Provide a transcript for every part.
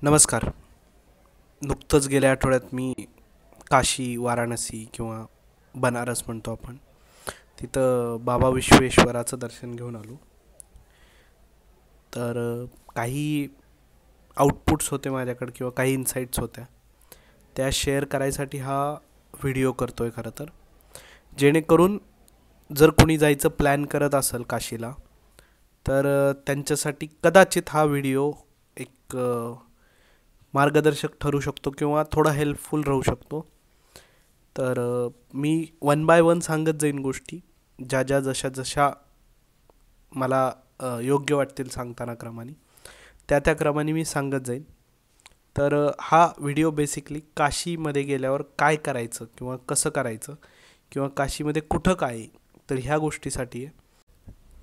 नमस्कार. नुकतंच गेल्या आठवड्यात मी काशी, वाराणसी किंवा बनारस म्हणतो आपण, तिथं बाबा विश्वेश्वराचं दर्शन घेऊन आलो. तर काही आउटपुट्स होते माझ्याकडे किंवा काही इन्साईट्स होत्या, त्या शेअर करायसाठी हा व्हिडिओ करतो आहे खरं तर. जेणेकरून जर कोणी जायचं प्लॅन करत असेल काशीला, तर त्यांच्यासाठी कदाचित हा व्हिडिओ एक मार्गदर्शक ठरू शकतो किंवा थोडा हेल्पफुल राहू शकतो. तर मी वन बाय वन सांगत जाईन गोष्टी, ज्या ज्या जशा जशा मला योग्य वाटतील सांगताना क्रमाने, त्या त्या क्रमाने मी सांगत जाईन. तर हा व्हिडिओ बेसिकली काशीमध्ये गेल्यावर काय करायचं किंवा कसं करायचं किंवा काशीमध्ये कुठं काय आहे, तर ह्या गोष्टीसाठी आहे.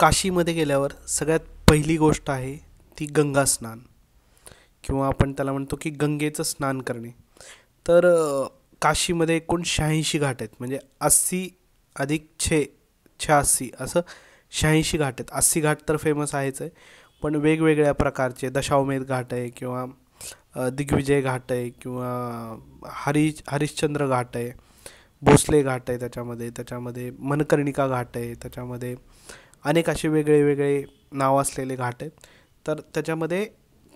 काशीमध्ये गेल्यावर सगळ्यात पहिली गोष्ट आहे ती गंगा स्नान, किंवा आपण त्याला म्हणतो की गंगेचं स्नान करणे. तर काशीमध्ये एकूण 86 घाट आहेत, म्हणजे 80 अधिक 86 असं 86 घाट आहेत. 80 घाट तर फेमस आहेच आहे, पण वेगवेगळ्या प्रकारचे दशावमेध घाट आहे किंवा दिग्विजय घाट आहे किंवा हरिश्चंद्र घाट आहे, भोसले घाट आहे, त्याच्यामध्ये त्याच्यामध्ये मनकर्णिका घाट आहे, त्याच्यामध्ये अनेक असे वेगळे वेगळे नाव असलेले घाट आहेत. तर त्याच्यामध्ये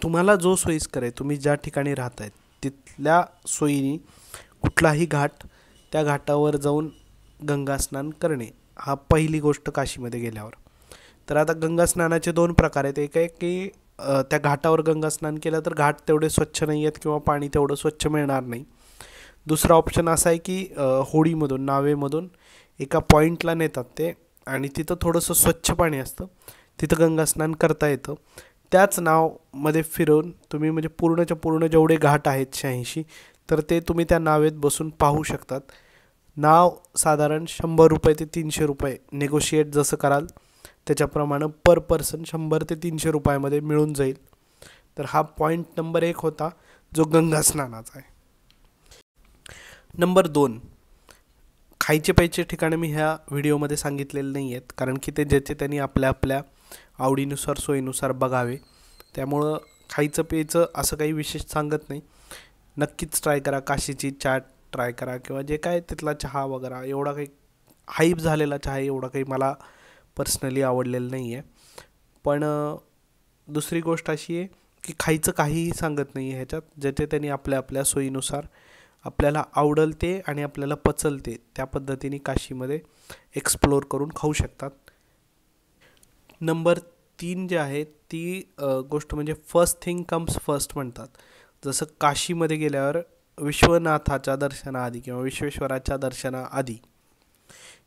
तुम्हाला जो सोयीस्कर आहे, तुम्ही ज्या ठिकाणी राहत आहेत तिथल्या सोयीने कुठलाही घाट, त्या घाटावर जाऊन गंगा स्नान करणे, हा पहिली गोष्ट काशीमध्ये गेल्यावर. तर आता गंगा स्नानाचे दोन प्रकार आहेत. एक आहे की त्या घाटावर गंगा स्नान केलं तर घाट तेवढे स्वच्छ नाही आहेत किंवा पाणी तेवढं स्वच्छ मिळणार नाही. दुसरा ऑप्शन असा आहे की होडीमधून, नावेमधून एका पॉईंटला नेतात ते, आणि तिथं थोडंसं स्वच्छ पाणी असतं, तिथं गंगा स्नान करता येतं. त्याच नावमध्ये फिरवून तुम्ही, म्हणजे पूर्णच्या पूर्ण जेवढे घाट आहेत 86, तर ते तुम्ही त्या नावेत बसून पाहू शकतात. नाव साधारण 100 रुपये ते 300 रुपये, नेगोशिएट जसं कराल त्याच्याप्रमाणे पर पर्सन 100 ते 300 रुपयामध्ये मिळून जाईल. तर हा पॉईंट नंबर 1 होता, जो गंगा स्नानाचा आहे. नंबर 2, खायचे प्यायचे ठिकाणं मी ह्या व्हिडिओमध्ये सांगितलेले नाही आहेत, कारण की ते ज्याचे त्यांनी आपल्या आपल्या आवडीनुसार सोयीनुसार बघावे. त्यामुळं खायचं प्यायचं असं काही विशेष सांगत नाही. नक्कीच ट्राय करा, काशीची चाट ट्राय करा किंवा जे काय तिथला चहा वगैरे, एवढा काही हाईप झालेला चहा एवढा काही मला पर्सनली आवडलेलं नाही आहे. पण दुसरी गोष्ट अशी आहे की खायचं काहीही सांगत नाही आहे ह्याच्यात, ज्याचे त्यांनी आपल्या आपल्या सोयीनुसार आपल्याला आवडल ते आणि आपल्याला पचल ते त्या पद्धतीने काशीमध्ये एक्सप्लोर करून खाऊ शकतात. नंबर 3 जे आहे ती गोष्ट म्हणजे फर्स्ट थिंग कम्स फर्स्ट म्हणतात. जसं काशीमध्ये गेल्यावर विश्वनाथाच्या दर्शनाआधी किंवा विश्वेश्वराच्या दर्शनाआधी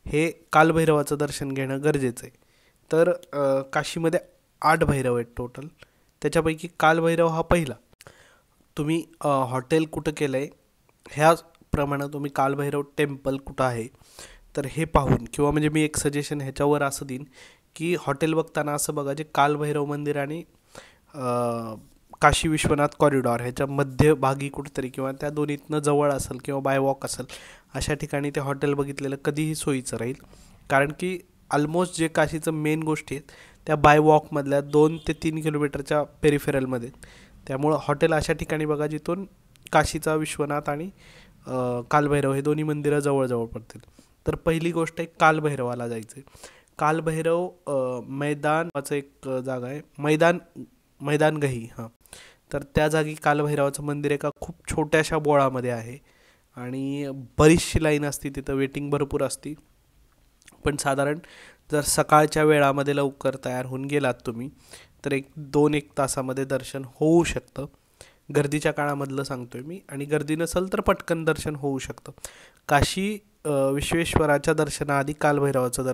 हे कालभैरवाचं दर्शन घेणं गरजेचं आहे. तर काशीमध्ये 8 भैरव आहेत टोटल, त्याच्यापैकी कालभैरव हा पहिला. तुम्ही हॉटेल कुठं केलं आहे ह्याप्रमाणे तुम्ही कालभैरव टेम्पल कुठं आहे तर हे पाहून, किंवा म्हणजे मी एक सजेशन ह्याच्यावर असं देईन की हॉटेल बघताना असं बघा जे कालभैरव मंदिर आणि काशी विश्वनाथ कॉरिडॉर ह्याच्या मध्यभागी कुठेतरी किंवा त्या दोन्हीतनं जवळ असेल किंवा बाय वॉक असेल, अशा ठिकाणी ते हॉटेल बघितलेलं कधीही सोयीचं राहील. कारण की ऑलमोस्ट जे काशीचं मेन गोष्टी आहेत त्या बाय वॉकमधल्या 2 ते 3 किलोमीटरच्या पेरिफेरलमध्ये. त्यामुळं हॉटेल अशा ठिकाणी बघा जिथून काशीचा विश्वनाथ आणि कालभैरव हे दोन्ही मंदिरं जवळजवळ पडतील. तर पहिली गोष्ट आहे कालभैरवाला जायचं आहे. कालभैरव मैदानाचं एक जागा आहे, मैदानगही, हां. तर त्या जागी कालभैरवाचं मंदिर एका खूप छोट्याशा बोळामध्ये आहे आणि बरीचशी लाईन असते तिथं, वेटिंग भरपूर असते. पण साधारण जर सकाळच्या वेळामध्ये लवकर तयार होऊन गेलात तुम्ही तर 1-2 तासामध्ये दर्शन होऊ शकतं. गर्दीच्या काळामधलं सांगतो आहे मी, आणि गर्दी नसेल तर पटकन दर्शन होऊ शकतं. काशी विश्वेश्वराच्या दर्शनाआधी कालभैरवाचं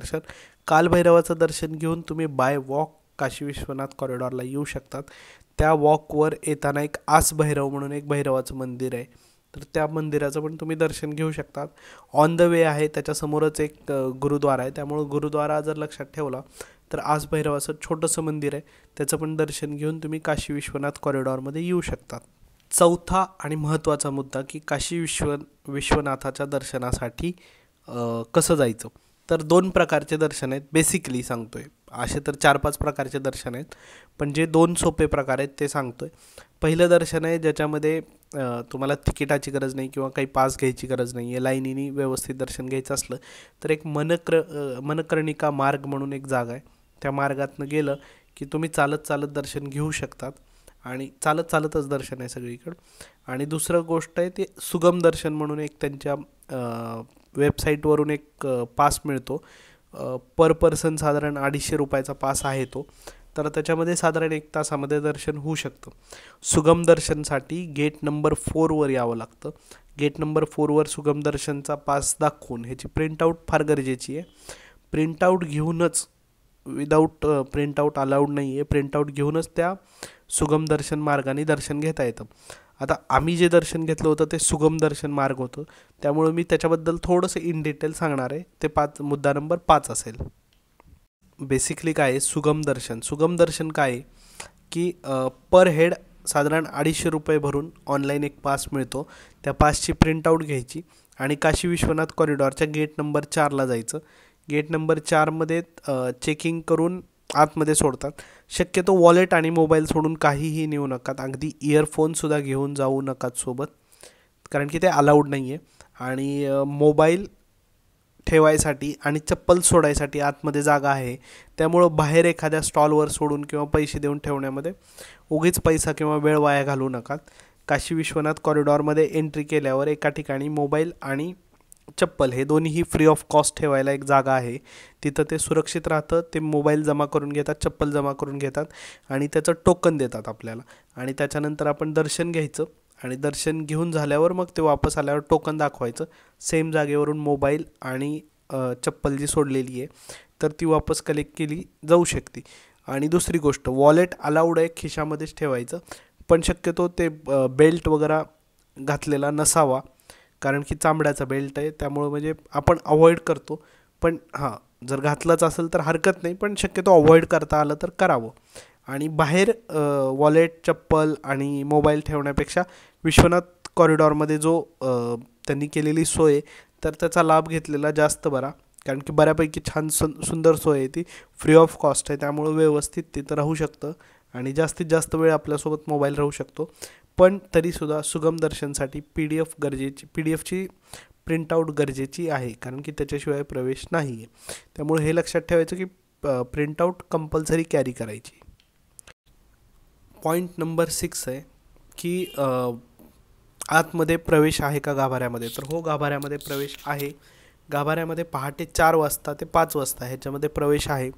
दर्शन घेऊन तुम्ही बाय वॉक काशी विश्वनाथ कॉरिडॉरला येऊ शकतात. त्या वॉकवर येताना एक आसभैरव म्हणून एक भैरवाचं मंदिर आहे, तर त्या मंदिराचं पण तुम्ही दर्शन घेऊ शकतात. ऑन द वे आहे त्याच्यासमोरच एक गुरुद्वारा आहे, त्यामुळं गुरुद्वारा जर लक्षात ठेवला तर आसभैरवाचं छोटंसं मंदिर आहे, त्याचं पण दर्शन घेऊन तुम्ही काशी विश्वनाथ कॉरिडॉरमध्ये येऊ शकतात. चौथा आणि महत्त्वाचा मुद्दा की काशी विश्वनाथाच्या दर्शनासाठी कसं जायचं. तर 2 प्रकारचे दर्शन आहेत बेसिकली सांगतो आहे. असे तर 4-5 प्रकारचे दर्शन आहेत, पण जे 2 सोपे प्रकार आहेत ते सांगतोय. पहिलं दर्शन आहे ज्याच्यामध्ये तुम्हाला तिकिटाची गरज नाही किंवा काही पास घ्यायची गरज नाही आहे. लाईनीनी व्यवस्थित दर्शन घ्यायचं असलं तर एक मनकर्णिका मार्ग म्हणून एक जागा आहे. त्या मार्गातनं गेलं की तुम्ही चालत चालत दर्शन घेऊ शकतात आणि चालत चालतच दर्शन आहे सगळीकडं. आणि दुसरं गोष्ट आहे ते सुगम दर्शन म्हणून एक त्यांच्या वेबसाईटवरून एक पास मिळतो. पर पर्सन साधारण 250 रुपयाचा पास आहे तो. तर त्याच्यामध्ये साधारण 1 तासामध्ये दर्शन होऊ शकतं. सुगम दर्शनसाठी गेट नंबर 4वर यावं लागतं. गेट नंबर 4वर सुगम दर्शनचा पास दाखवून ह्याची प्रिंटआउट फार गरजेची आहे. प्रिंटआउट घेऊनच, विदाऊट प्रिंटआउट अलाउड नाही आहे, प्रिंटआउट घेऊनच त्या सुगम दर्शन मार्गाने दर्शन घेता येतं. आता आम्ही जे दर्शन घेतलं होतं ते सुगम दर्शन मार्ग होतं, त्यामुळे मी त्याच्याबद्दल थोडंसं इन डिटेल सांगणार आहे. ते मुद्दा नंबर 5 असेल. बेसिकली काय आहे सुगम दर्शन? सुगम दर्शन काय आहे की पर हेड साधारण 250 रुपये भरून ऑनलाईन एक पास मिळतो. त्या पासची प्रिंटआउट घ्यायची आणि काशी विश्वनाथ कॉरिडॉरच्या गेट नंबर 4ला जायचं. गेट नंबर 4मध्ये चेकिंग करून आतमध्ये सोडतात. शक्यतो वॉलेट आणि मोबाईल सोडून काहीही नेऊ नकात. अगदी इयरफोनसुद्धा घेऊन जाऊ नकात सोबत, कारण की ते अलाउड नाही आहे. आणि मोबाईल ठेवायसाठी आणि चप्पल सोडायसाठी आतमध्ये जागा आहे, त्यामुळं बाहेर एखाद्या स्टॉलवर सोडून किंवा पैसे देऊन ठेवण्यामध्ये उगीच पैसा किंवा वेळ वाया घालवू नकात. काशी विश्वनाथ कॉरिडॉरमध्ये एंट्री केल्यावर एका ठिकाणी मोबाईल आणि चप्पल हे दोन्हीही फ्री ऑफ कॉस्ट ठेवायला एक जागा आहे. तिथं ते सुरक्षित राहतं. ते मोबाईल जमा करून घेतात, चप्पल जमा करून घेतात आणि त्याचं टोकन देतात आपल्याला. आणि त्याच्यानंतर आपण दर्शन घ्यायचं आणि दर्शन घेऊन झाल्यावर मग ते वापस आल्यावर टोकन दाखवायचं. सेम जागेवरून मोबाईल आणि चप्पल जी सोडलेली आहे तर ती वापस कलेक्ट केली जाऊ शकते. आणि दुसरी गोष्ट, वॉलेट अलाउड आहे, खिशामध्येच ठेवायचं, पण शक्यतो ते बेल्ट वगैरे घातलेला नसावा, कारण की चांबड्याचा बेल्ट आहे, त्यामुळं म्हणजे आपण अवॉइड करतो. पण हां, जर घातलंच असेल तर हरकत नाही, पण शक्यतो अवॉइड करता आलं तर करावं. आणि बाहेर वॉलेट, चप्पल आणि मोबाईल ठेवण्यापेक्षा विश्वनाथ कॉरिडॉरमध्ये जो त्यांनी केलेली सोय तर त्याचा लाभ घेतलेला जास्त बरा, कारण की बऱ्यापैकी छान सुंदर सोय आहे, ती फ्री ऑफ कॉस्ट आहे, त्यामुळं व्यवस्थित तिथं राहू शकतं आणि जास्तीत जास्त वेळ आपल्यासोबत मोबाईल राहू शकतो. पण तरीसुद्धा सुगम दर्शनसाठी पी डी एफची प्रिंटआउट गरजेची आहे, कारण की त्याच्याशिवाय प्रवेश नाही आहे. त्यामुळे हे लक्षात ठेवायचं की प्रिंटआउट कंपल्सरी कॅरी करायची. पॉईंट नंबर 6 आहे की आतमध्ये प्रवेश आहे का गाभाऱ्यामध्ये? तर हो, गाभाऱ्यामध्ये प्रवेश आहे. गाभाऱ्यामध्ये पहाटे 4 वाजता ते 5 वाजता ह्याच्यामध्ये प्रवेश आहे.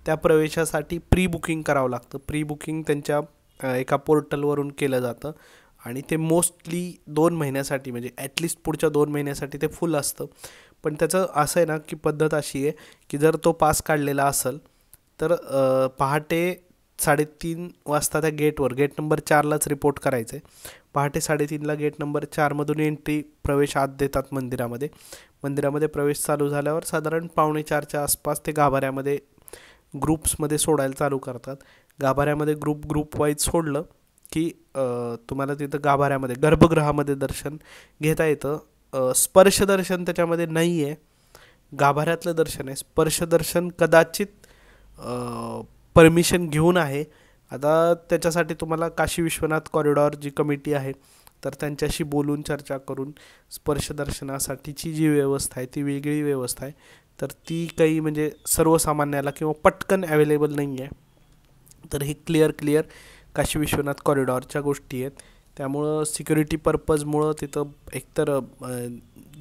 त्या प्रवेशासाठी प्री बुकिंग करावं लागतं. प्री बुकिंग त्यांच्या एका पोर्टलवरून केलं जातं आणि ते मोस्टली 2 महिन्यासाठी, म्हणजे ॲटलिस्ट पुढच्या 2 महिन्यासाठी ते फुल असतं. पण त्याचं असं आहे ना की पद्धत अशी आहे की जर तो पास काढलेला असेल तर पहाटे 3:30 वाजता त्या गेट नंबर 4लाच रिपोर्ट करायचं आहे. पहाटे 3:30ला गेट नंबर 4मधून प्रवेश आत देतात मंदिरामध्ये. मंदिरामध्ये प्रवेश चालू झाल्यावर साधारण 3:45च्या आसपास ते गाभाऱ्यामध्ये ग्रुप्समध्ये सोडायला चालू करतात. गाभाऱ्यामध्ये ग्रुप वाईज सोडलं की तुम्हाला तिथं गाभाऱ्यामध्ये गर्भगृहामध्ये दर्शन घेता येतं. स्पर्शदर्शन त्याच्यामध्ये नाही आहे, गाभाऱ्यातलं दर्शन आहे. स्पर्शदर्शन कदाचित परमिशन घेऊन आहे. आता त्याच्यासाठी तुम्हाला काशी विश्वनाथ कॉरिडॉर जी कमिटी आहे तर त्यांच्याशी बोलून चर्चा करून स्पर्शदर्शनासाठीची जी व्यवस्था आहे ती वेगळी व्यवस्था आहे, तर ती काही म्हणजे सर्वसामान्याला किंवा पटकन अवेलेबल नाही आहे. तर ही क्लिअर काशी विश्वनाथ कॉरिडॉरच्या गोष्टी आहेत. त्यामुळं सिक्युरिटी पर्पजमुळं तिथं एकतर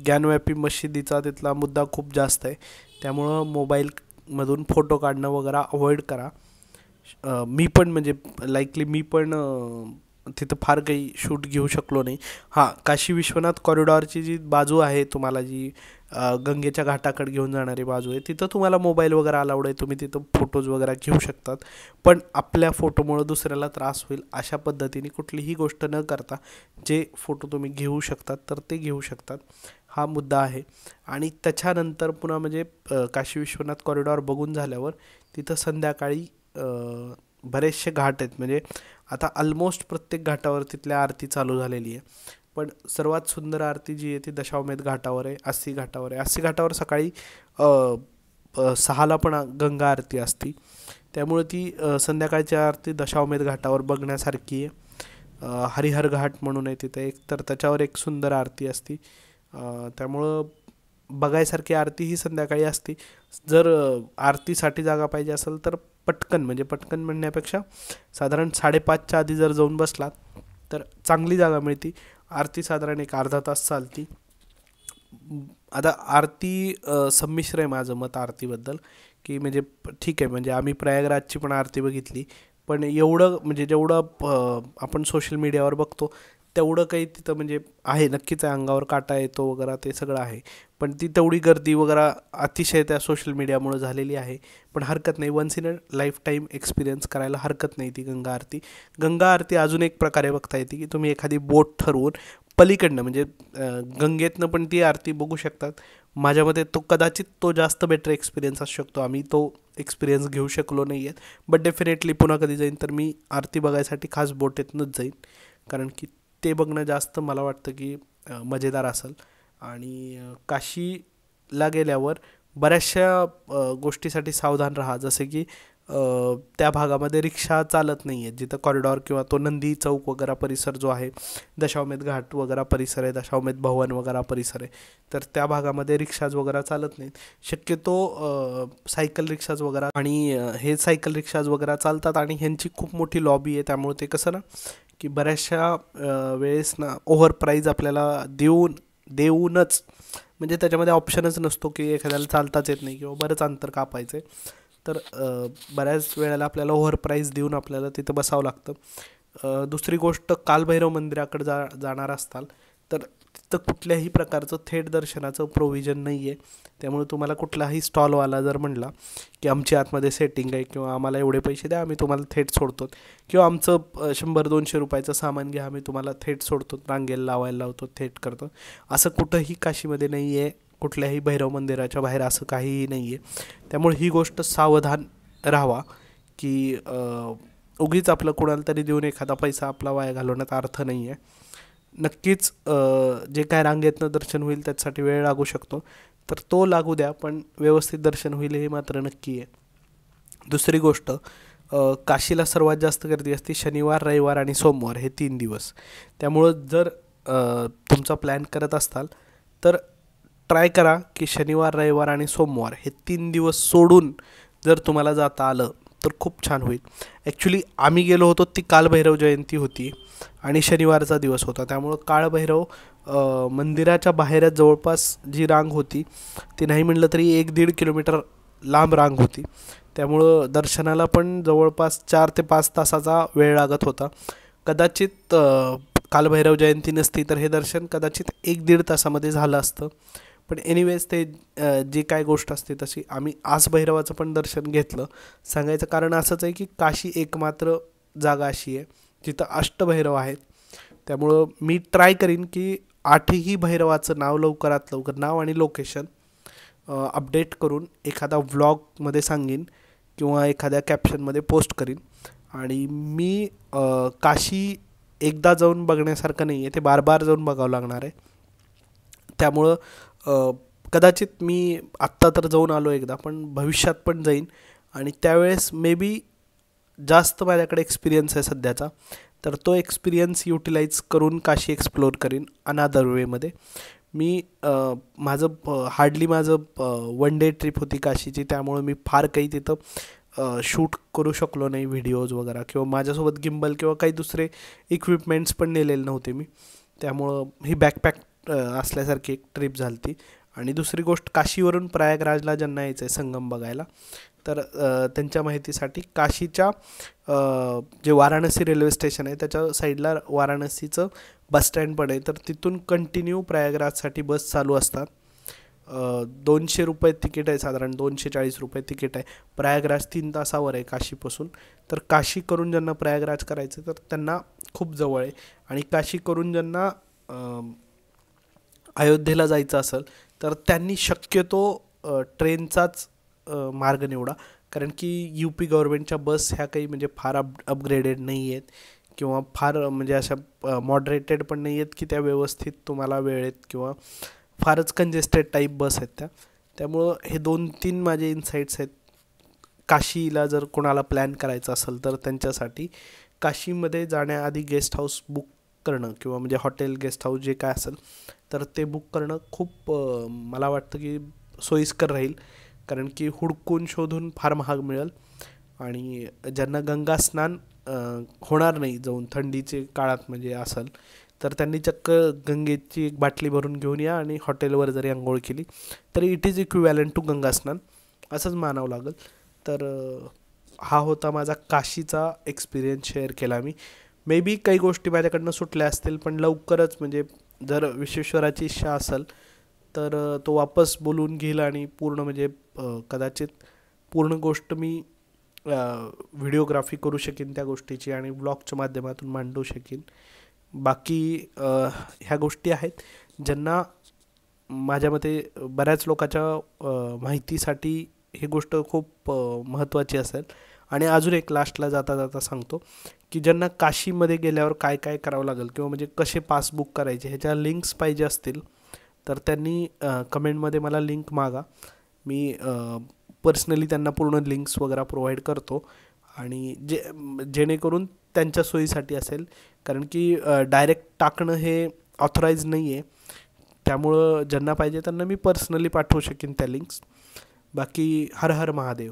ज्ञानव्यापी मशिदीचा तिथला मुद्दा खूप जास्त आहे, त्यामुळं मोबाईलमधून फोटो काढणं वगैरे अवॉइड करा. मी पण म्हणजे मी पण तिथं फार काही शूट घेऊ शकलो नाही. हां, काशी विश्वनाथ कॉरिडॉरची जी बाजू आहे, तुम्हाला जी गंगेच्या घाटाकडे घेऊन जाणारी बाजू आहे, तिथं तुम्हाला मोबाईल वगैरे अलाउड आहे, तुम्ही तिथं फोटोज वगैरे घेऊ शकतात. पण आपल्या फोटोमुळं दुसऱ्याला त्रास होईल अशा पद्धतीने कुठलीही गोष्ट न करता जे फोटो तुम्ही घेऊ शकतात तर ते घेऊ शकतात, हा मुद्दा आहे. आणि त्याच्यानंतर पुन्हा म्हणजे काशी विश्वनाथ कॉरिडॉर बघून झाल्यावर तिथं संध्याकाळी बरेचसे घाट आहेत. म्हणजे आता ऑलमोस्ट प्रत्येक घाटावर तिथल्या आरती चालू झालेली आहे, पण सर्वात सुंदर आरती जी आहे ती दशावमेध घाटावर आहे, अस्सी घाटावर आहे. अस्सी घाटावर सकाळी 6ला पण गंगा आरती असती, त्यामुळे ती संध्याकाळची आरती दशावमेध घाटावर बघण्यासारखी आहे. हरिहर घाट म्हणून आहे तिथे एक, तर त्याच्यावर एक सुंदर आरती असती. त्यामुळं बघायसारखी आरती ही संध्याकाळी असती. जर आरतीसाठी जागा पाहिजे असेल तर पटकन, म्हणजे पटकन म्हणण्यापेक्षा साधारण 5:30च्या आधी जर जाऊन बसलात तर चांगली जागा मिळते. आरती साधारण एक अर्धा तास चालती. आता आरती संमिश्र आहे माझं मत आरतीबद्दल, की म्हणजे ठीक आहे, म्हणजे आम्ही प्रयागराजची पण आरती बघितली, पण एवढं म्हणजे जेवढं आपण सोशल मीडियावर बघतो तेवढं काही तिथं म्हणजे आहे, नक्कीच आहे, अंगावर काटा येतो वगैरे ते सगळं आहे. पण ती तेवढी गर्दी वगैरे अतिशय त्या सोशल मीडियामुळे झालेली आहे. पण हरकत नाही, once in a lifetime experience करायला हरकत नाही ती गंगा आरती. गंगा आरती अजून एक प्रकारे बघता येते, की तुम्ही एखादी बोट ठरवून पलीकडनं म्हणजे गंगेतनं पण ती आरती बघू शकतात. माझ्या मते तो कदाचित तो जास्त बेटर एक्सपिरियन्स असू शकतो. आम्ही तो एक्सपिरियन्स घेऊ शकलो नाही आहेत, बट डेफिनेटली पुन्हा कधी जाईन तर मी आरती बघायसाठी खास बोटीतनंच जाईन, कारण की ते बघणं जास्त मला वाटतं की मजेदार असेल. आणि काशीला गेल्यावर बऱ्याचशा गोष्टीसाठी सावधान राहा, जसे की त्या भागामध्ये रिक्षा चालत नाही आहेत, जिथं कॉरिडॉर किंवा तो नंदी चौक वगैरे परिसर जो आहे, दशावमेध घाट वगैरे परिसर आहे, दशावमेध भवन वगैरे परिसर आहे, तर त्या भागामध्ये रिक्षाज वगैरे चालत नाहीत. शक्यतो सायकल रिक्षाज वगैरे, आणि हे सायकल रिक्षाज वगैरे चालतात आणि ह्यांची खूप मोठी लॉबी आहे. त्यामुळे ते कसं ना, की बऱ्याचशा वेळेस ना ओव्हर प्राईज आपल्याला देऊनच, म्हणजे त्याच्यामध्ये ऑप्शनच नसतो की एखाद्याला चालताच येत नाही किंवा बरंच अंतर कापायचं आहे, तर बऱ्याच वेळेला आपल्याला ओव्हर प्राईज देऊन आपल्याला तिथं बसावं लागतं. दुसरी गोष्ट, कालभैरव मंदिराकडे जाणार असताल तर तिथं कुठल्याही प्रकारचं थेट दर्शनाचं प्रोव्हिजन नाही आहे. त्यामुळे तुम्हाला कुठलाही स्टॉलवाला जर म्हणला की आमची आतमध्ये सेटिंग आहे किंवा आम्हाला एवढे पैसे द्या, आम्ही तुम्हाला थेट सोडतो, किंवा आमचं 100-200 रुपयाचं सामान घ्या, आम्ही तुम्हाला थेट सोडतो, रांगेला लावायला लावतो, थेट करतो, असं कुठंही काशीमध्ये नाही आहे. कुठल्याही भैरव मंदिराच्या बाहेर असं काहीही नाही आहे. त्यामुळे ही गोष्ट सावधान राहावा, की उगीच आपलं कुणाला तरी देऊन एखादा पैसा आपला वाया घालवण्यात अर्थ नाही आहे. नक्कीच जे काय रांगेतनं दर्शन होईल त्याच्यासाठी वेळ लागू शकतो, तर तो लागू द्या, पण व्यवस्थित दर्शन होईल हे मात्र नक्की आहे. दुसरी गोष्ट, काशीला सर्वात जास्त गर्दी असते शनिवार, रविवार आणि सोमवार हे 3 दिवस. त्यामुळं जर तुमचा प्लॅन करत असाल तर ट्राय करा की शनिवार, रविवार आणि सोमवार हे 3 दिवस सोडून जर तुम्हाला जाता आलं तर खूप छान होईल. ॲक्च्युली आम्ही गेलो होतो ती कालभैरव जयंती होती आणि शनिवारचा दिवस होता, त्यामुळं काळभैरव मंदिराच्या बाहेरच जवळपास जी रांग होती ती नाही म्हटलं तरी 1-1.5 किलोमीटर लांब रांग होती. त्यामुळं दर्शनाला पण जवळपास 4 ते 5 तासाचा वेळ लागत होता. कदाचित कालभैरव जयंती नसती तर हे दर्शन कदाचित 1-1.5 तासामध्ये झालं असतं. पण एनिवेज ते जी काय गोष्ट असते तशी, आम्ही आज भैरवाचं पण दर्शन घेतलं. सांगायचं कारण असंच आहे की काशी एकमात्र जागा अशी आहे जिथं अष्टभैरव आहेत. त्यामुळं मी ट्राय करीन की 8ही भैरवाचं नाव लवकरात लवकर, नाव आणि लोकेशन अपडेट करून एखादा व्लॉगमध्ये सांगेन किंवा एखाद्या कॅप्शनमध्ये पोस्ट करीन. आणि मी काशी एकदा जाऊन बघण्यासारखं नाही आहे, ते बार बार जाऊन बघावं लागणार आहे. त्यामुळं कदाचित मी आत्ता तर जाऊन आलो एकदा, पण भविष्यात पण जाईन आणि त्यावेळेस मे बी जास्त माझ्याकडे एक्सपिरियन्स आहे सध्याचा, तर तो एक्सपिरियन्स युटिलाइज करून काशी एक्सप्लोअर करीन अनादर वेमध्ये. मी हार्डली माझं 1 डे ट्रिप होती काशीची, त्यामुळं मी फार काही तिथं शूट करू शकलो नाही व्हिडिओज वगैरे, किंवा माझ्यासोबत गिम्बल किंवा काही दुसरे इक्विपमेंट्स पण नेलेले नव्हते मी. त्यामुळं ही बॅकपॅक असल्यासारखी एक ट्रिप झाली ती. आणि दुसरी गोष्ट, काशीवरून प्रयागराजला ज्यांना यायचं आहे संगम बघायला, तर त्यांच्या माहितीसाठी काशीच्या जे वाराणसी रेल्वे स्टेशन आहे त्याच्या साईडला वाराणसीचं बसस्टँड पण आहे, तर तिथून कंटिन्यू प्रयागराजसाठी बस चालू असतात. 200 रुपये तिकीट आहे, साधारण 240 रुपये तिकीट आहे. प्रयागराज 3 तासावर आहे काशीपासून. तर काशी करून ज्यांना प्रयागराज करायचं तर त्यांना खूप जवळ आहे. आणि काशी करून ज्यांना अयोध्येला जायचं असेल तर त्यांनी शक्यतो ट्रेनचाच मार्ग निवडा, कारण की UP गव्हर्नमेंटच्या बस ह्या काही म्हणजे फार अपग्रेडेड नाही आहेत किंवा फार म्हणजे अशा मॉडरेटेड पण नाही आहेत की त्या व्यवस्थित तुम्हाला वेळेत, किंवा फारच कंजेस्टेड टाईप बस आहेत त्या. त्यामुळं हे 2-3 माझे इन्साईट्स आहेत. काशीला जर कोणाला प्लॅन करायचा असेल तर त्यांच्यासाठी काशीमध्ये जाण्याआधी गेस्ट हाऊस बुक करणं किंवा म्हणजे हॉटेल गेस्ट हाऊस जे काय असेल तर ते बुक करणं खूप मला वाटतं की सोयीस्कर राहील. कारण की हुडकून शोधून फार महाग मिळेल. आणि ज्यांना गंगा स्नान होणार नाही जाऊन थंडीचे काळात म्हणजे असेल तर त्यांनी चक्क गंगेची एक बाटली भरून घेऊन या आणि हॉटेलवर जरी आंघोळ केली तरी it is equivalent to Ganga स्नान असंच मानावं लागेल. तर हा होता माझा काशीचा एक्सपिरियन्स शेअर केला मी. मे बी काही गोष्टी माझ्याकडनं सुटल्या असतील पण लवकरच म्हणजे जर विश्वेश्वराची इच्छा असेल तर तो वापस बोलवून घेईल आणि पूर्ण म्हणजे कदाचित पूर्ण गोष्ट मी व्हिडिओग्राफी करू शकेन त्या गोष्टीची आणि ब्लॉगच्या माध्यमातून मांडू शकेन. बाकी ह्या गोष्टी आहेत ज्यांना माझ्या मते बऱ्याच लोकांच्या माहितीसाठी ही गोष्ट खूप महत्त्वाची असेल. आणि अजून एक लास्टला जाता जाता सांगतो की ज्यांना काशीमध्ये गेल्यावर काय काय करावं लागेल किंवा म्हणजे कसे पासबुक करायचे ह्याच्या लिंक्स पाहिजे असतील तर त्यांनी कमेंटमध्ये मला लिंक मागा. मी पर्सनली त्यांना पूर्ण लिंक्स वगैरे प्रोव्हाइड करतो आणि जेणेकरून त्यांच्या सोयीसाठी असेल. कारण की डायरेक्ट टाकणं हे ऑथराईज नाही आहे. त्यामुळं ज्यांना पाहिजे त्यांना मी पर्सनली पाठवू शकेन त्या लिंक्स. बाकी हर हर महादेव.